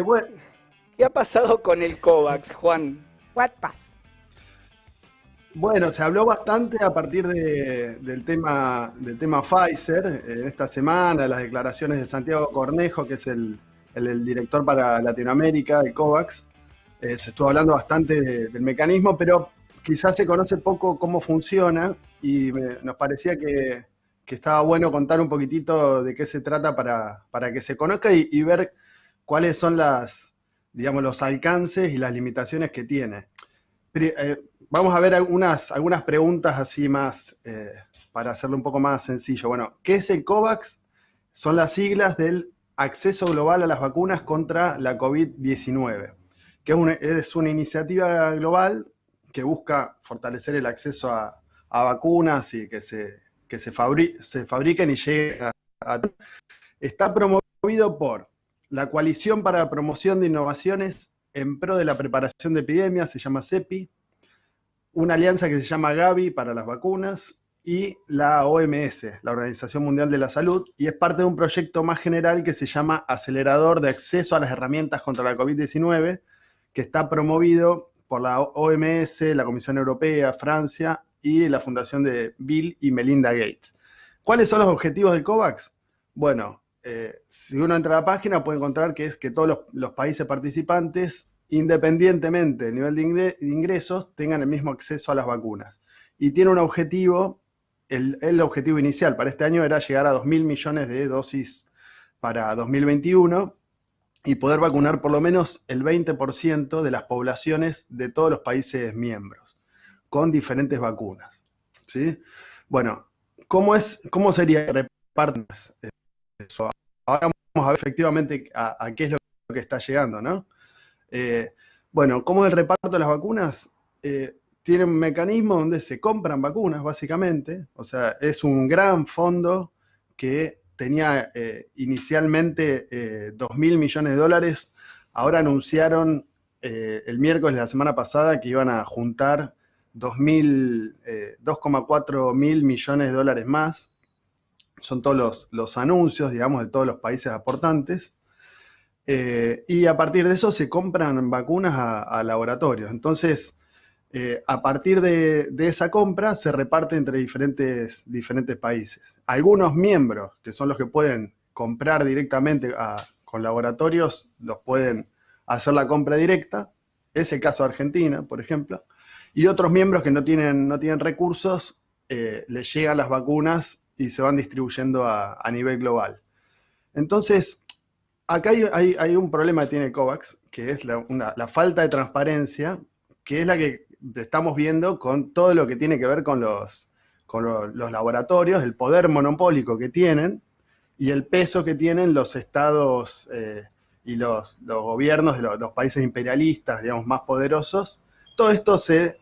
Bueno, ¿Qué ha pasado con el COVAX, Juan? What pass. bueno, se habló bastante a partir del tema Pfizer en esta semana, las declaraciones de Santiago Cornejo, que es el director para Latinoamérica de COVAX. Se estuvo hablando bastante del mecanismo, pero quizás se conoce poco cómo funciona y nos parecía que estaba bueno contar un poquitito de qué se trata para que se conozca y ver cuáles son digamos, los alcances y las limitaciones que tiene. Vamos a ver algunas preguntas así más, para hacerlo un poco más sencillo. Bueno, ¿qué es el COVAX? Son las siglas del acceso global a las vacunas contra la COVID-19, que es una iniciativa global que busca fortalecer el acceso a vacunas y que se fabriquen y lleguen a. Está promovido por la Coalición para la Promoción de Innovaciones en Pro de la Preparación de Epidemias, se llama CEPI, una alianza que se llama Gavi para las vacunas y la OMS, la Organización Mundial de la Salud, y es parte de un proyecto más general que se llama Acelerador de Acceso a las Herramientas contra la COVID-19, que está promovido por la OMS, la Comisión Europea, Francia y la Fundación de Bill y Melinda Gates. ¿Cuáles son los objetivos del COVAX? Bueno, si uno entra a la página puede encontrar que es que todos los países participantes, independientemente del nivel de ingresos, tengan el mismo acceso a las vacunas. Y tiene un objetivo, el objetivo inicial para este año era llegar a 2.000 millones de dosis para 2021 y poder vacunar por lo menos el 20% de las poblaciones de todos los países miembros, con diferentes vacunas, ¿sí? Bueno, ¿cómo sería el reparto? Eso. Ahora vamos a ver efectivamente a qué es lo que está llegando, ¿no? Bueno, ¿cómo es el reparto de las vacunas? Tiene un mecanismo donde se compran vacunas, básicamente. O sea, es un gran fondo que tenía inicialmente 2.000 millones de dólares. Ahora anunciaron el miércoles de la semana pasada que iban a juntar 2,4 mil millones de dólares más. Son todos los anuncios, digamos, de todos los países aportantes. Y a partir de eso se compran vacunas a laboratorios. Entonces, a partir de esa compra se reparte entre diferentes países. Algunos miembros, que son los que pueden comprar directamente con laboratorios, los pueden hacer la compra directa. Es el caso de Argentina, por ejemplo. Y otros miembros que no tienen recursos, les llegan las vacunas y se van distribuyendo a nivel global. Entonces, acá hay un problema que tiene COVAX, que es la falta de transparencia, que es la que estamos viendo con todo lo que tiene que ver con los laboratorios, el poder monopólico que tienen y el peso que tienen los estados y los gobiernos de los países imperialistas, digamos, más poderosos. Todo esto se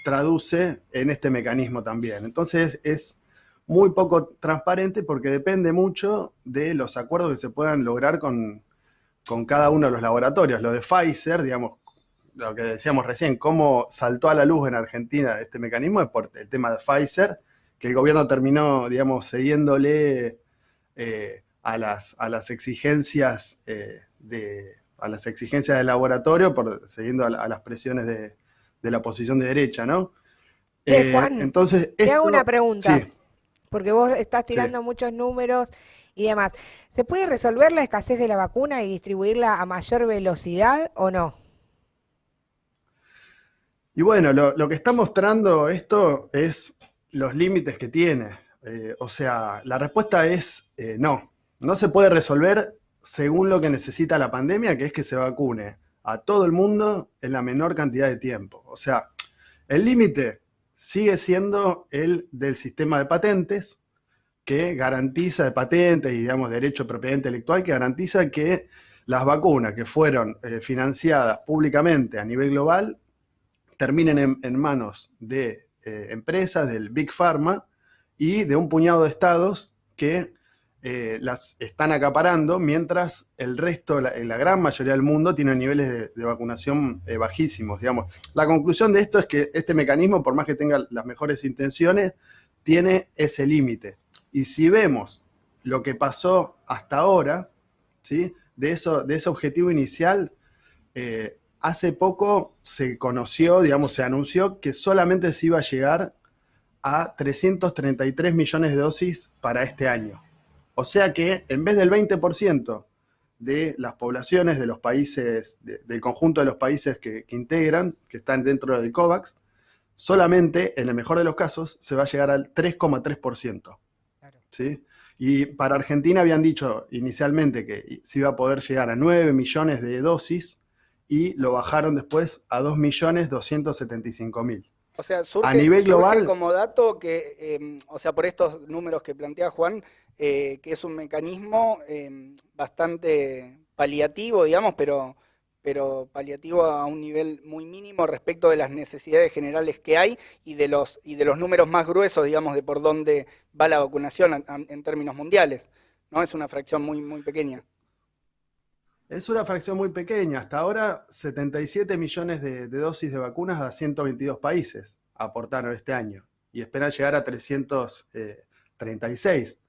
traduce en este mecanismo también. Entonces es muy poco transparente porque depende mucho de los acuerdos que se puedan lograr con cada uno de los laboratorios. Lo de Pfizer, digamos, lo que decíamos recién, cómo saltó a la luz en Argentina este mecanismo es por el tema de Pfizer, que el gobierno terminó, digamos, cediéndole a las exigencias del laboratorio, cediendo a las presiones de la oposición de derecha, ¿no? Juan, Entonces, te hago una pregunta. Sí. Porque vos estás tirando muchos números y demás. ¿Se puede resolver la escasez de la vacuna y distribuirla a mayor velocidad o no? Y bueno, lo que está mostrando esto es los límites que tiene. O sea, la respuesta es no. No se puede resolver según lo que necesita la pandemia, que es que se vacune a todo el mundo en la menor cantidad de tiempo. O sea, el límite sigue siendo el del sistema de patentes, que garantiza de patentes y, digamos, derecho de propiedad intelectual, que garantiza que las vacunas que fueron financiadas públicamente a nivel global terminen en manos de empresas, del Big Pharma y de un puñado de estados que las están acaparando, mientras el resto, la gran mayoría del mundo, tiene niveles de vacunación bajísimos, digamos. La conclusión de esto es que este mecanismo, por más que tenga las mejores intenciones, tiene ese límite. Y si vemos lo que pasó hasta ahora, ¿sí? de ese objetivo inicial, hace poco se conoció, digamos, se anunció que solamente se iba a llegar a 333 millones de dosis para este año. O sea que en vez del 20% de las poblaciones de los países, del conjunto de los países que integran, que están dentro del COVAX, solamente, en el mejor de los casos, se va a llegar al 3,3%. Claro. ¿Sí? Y para Argentina habían dicho inicialmente que se iba a poder llegar a 9 millones de dosis y lo bajaron después a 2.275.000. O sea, a nivel global, surge como dato que, o sea, por estos números que plantea Juan, que es un mecanismo bastante paliativo, digamos, pero paliativo a un nivel muy mínimo respecto de las necesidades generales que hay y de los números más gruesos, digamos, de por dónde va la vacunación en términos mundiales, ¿no? Es una fracción muy, muy pequeña. Es una fracción muy pequeña. Hasta ahora, 77 millones de dosis de vacunas a 122 países aportaron este año y esperan llegar a 336.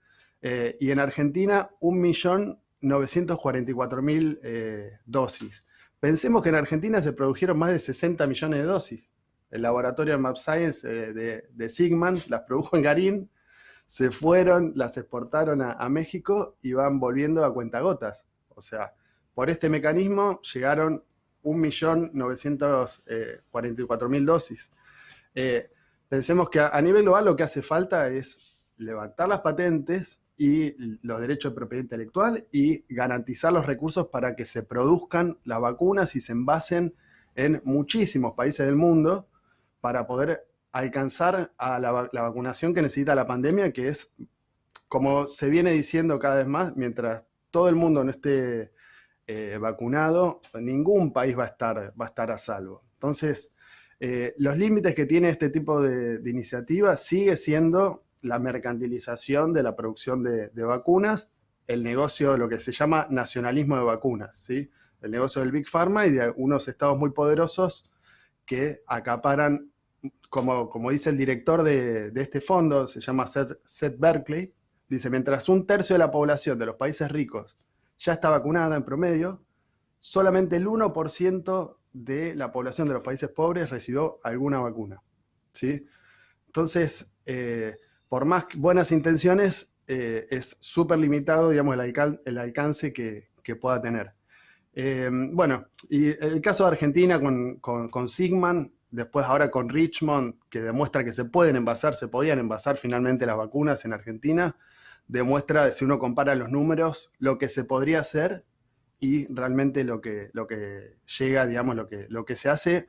Y en Argentina, 1.944.000 dosis. Pensemos que en Argentina se produjeron más de 60 millones de dosis. El laboratorio mAbxience de Sigman las produjo en Garín, se fueron, las exportaron a México y van volviendo a cuentagotas. O sea, por este mecanismo llegaron 1.944.000 dosis. Pensemos que a nivel global lo que hace falta es levantar las patentes y los derechos de propiedad intelectual y garantizar los recursos para que se produzcan las vacunas y se envasen en muchísimos países del mundo para poder alcanzar a la vacunación que necesita la pandemia, que es, como se viene diciendo cada vez más, mientras todo el mundo no esté vacunado, ningún país va a estar a salvo. Entonces, los límites que tiene este tipo de iniciativa sigue siendo la mercantilización de la producción de vacunas, el negocio, lo que se llama nacionalismo de vacunas, ¿sí? El negocio del Big Pharma y de unos estados muy poderosos que acaparan, como dice el director de este fondo, se llama Seth Berkley, dice, mientras 1/3 de la población de los países ricos ya está vacunada en promedio, solamente el 1% de la población de los países pobres recibió alguna vacuna, ¿sí? Entonces, por más buenas intenciones, es súper limitado, digamos, el alcance que pueda tener. Bueno, y el caso de Argentina con Sigman, después ahora con Richmond, que demuestra que se podían envasar finalmente las vacunas en Argentina, demuestra, si uno compara los números, lo que se podría hacer y realmente lo que llega, digamos, lo que se hace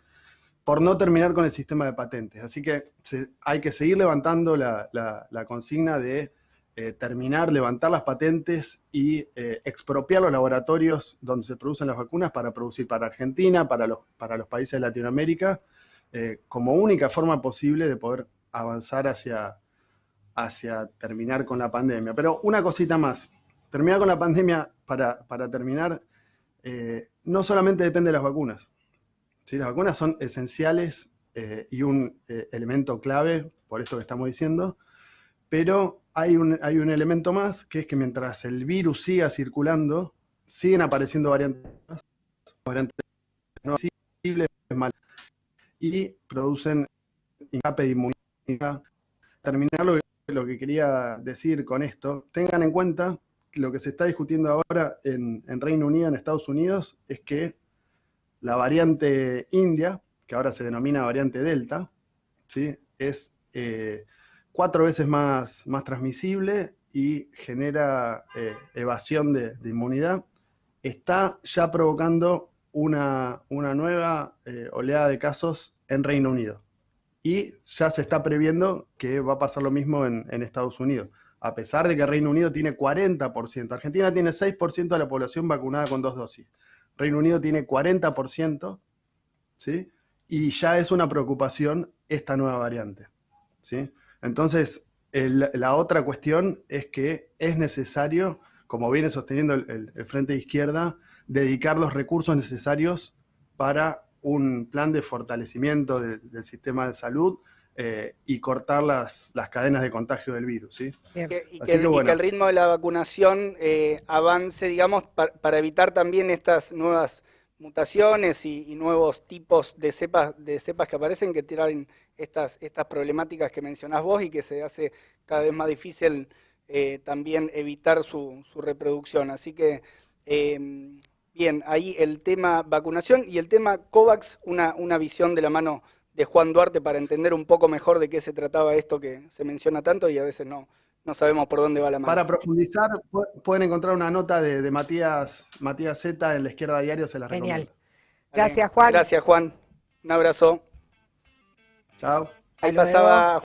por no terminar con el sistema de patentes. Así que hay que seguir levantando la consigna de levantar las patentes y expropiar los laboratorios donde se producen las vacunas para producir para Argentina, para los países de Latinoamérica, como única forma posible de poder avanzar hacia terminar con la pandemia. Pero una cosita más. Terminar con la pandemia, para terminar, no solamente depende de las vacunas. ¿Sí? Las vacunas son esenciales y un elemento clave, por esto que estamos diciendo, pero hay un elemento más, que es que mientras el virus siga circulando, siguen apareciendo variantes no visibles y producen escape de inmunidad. Terminar lo que quería decir con esto, tengan en cuenta lo que se está discutiendo ahora en Reino Unido, en Estados Unidos, es que la variante India, que ahora se denomina variante Delta, ¿sí? Es 4 veces más transmisible y genera evasión de inmunidad. Está ya provocando una nueva oleada de casos en Reino Unido. Y ya se está previendo que va a pasar lo mismo en Estados Unidos. A pesar de que Reino Unido tiene 40%, Argentina tiene 6% de la población vacunada con 2 dosis. Reino Unido tiene 40%, ¿sí? Y ya es una preocupación esta nueva variante, ¿sí? Entonces, la otra cuestión es que es necesario, como viene sosteniendo el Frente de Izquierda, dedicar los recursos necesarios para un plan de fortalecimiento del sistema de salud, y cortar las cadenas de contagio del virus, ¿sí? Y que el ritmo de la vacunación avance, digamos, para evitar también estas nuevas mutaciones y nuevos tipos de cepas que aparecen, que tienen estas problemáticas que mencionás vos y que se hace cada vez más difícil también evitar su reproducción. Así que, bien, ahí el tema vacunación y el tema COVAX, una visión de la mano de Juan Duarte para entender un poco mejor de qué se trataba esto que se menciona tanto y a veces no sabemos por dónde va la mano. Para profundizar, pueden encontrar una nota de Matías Zeta en La Izquierda Diario, se las recomiendo. Genial. Gracias, Juan. Gracias, Juan. Un abrazo. Chao. Ahí pasaba